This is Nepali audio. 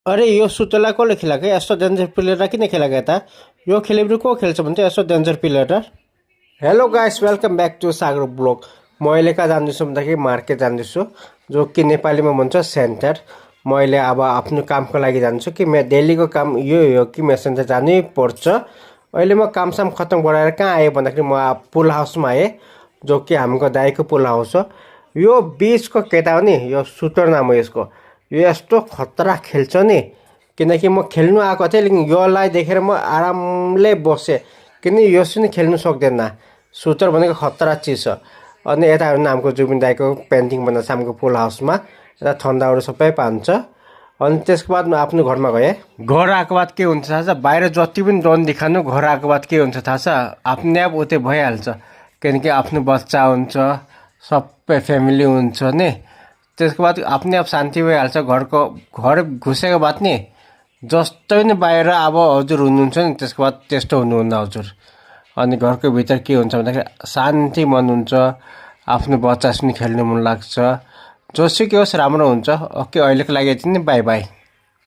अरे यो सुतला कसले खेलाएको यस्तो डेन्जर प्लेयर किन खेलाएको यता यो खेलेपछि को खेल्छ भने चाहिँ यस्तो danger player hello guys welcome back to Sagar blog म अहिले कहाँ जाँदैछु भन्दाखेरि मार्केट जाँदैछु जो कि नेपालीमा भन्छ सेन्टर म अहिले अब आफ्नो कामको लागि जान्छु कि मेरो डेलीको काम यो हो कि मेरो सेन्टर जानै पर्छ। अहिले म कामसाम खत्तम गराएर कहाँ आएँ भन्दाखेरि म पुल हाउसमा आएँ जो कि हाम्रो दाइको पुल हाउस हो। यो बिचको केटा हो नि यो सुटर नाम हो यसको। यो यस्तो खतरा खेल्छ नि किनकि म खेल्नु आएको थिएँ लेकिन योलाई देखेर म आरामले बसेँ किन यो पनि खेल्नु सक्दैन। सुटर भनेको खतरा चिज हो। अनि यता नामको जुबिन दाईको पेन्टिङ बनाउँछ हाम्रो पुल हाउसमा यता ठन्डाहरू सबै पान्छ। अनि त्यसको बाद म आफ्नो घरमा गएँ। घर आएको बाद के हुन्छ थाहा छ बाहिर जति पनि डन देखानु घर आएको बाद के हुन्छ थाहा छ आफ्नै आप उतै भइहाल्छ किनकि आफ्नो बच्चा हुन्छ सबै फ्यामिली हुन्छ नि त्यसको बाद आफ्नै आप शान्ति भइहाल्छ। घर घुसेको बाद नि जस्तो नि बाहिर अब हजुर हुनुहुन्छ नि त्यसको बाद त्यस्तो हुनुहुन्न हजुर। अनि घरको भित्र के हुन्छ भन्दाखेरि शान्ति मन हुन्छ आफ्नो बच्चासँग खेल्नु मन लाग्छ जोसुकै होस् राम्रो हुन्छ। ओके अहिलेको लागि यति नै बाई बाई।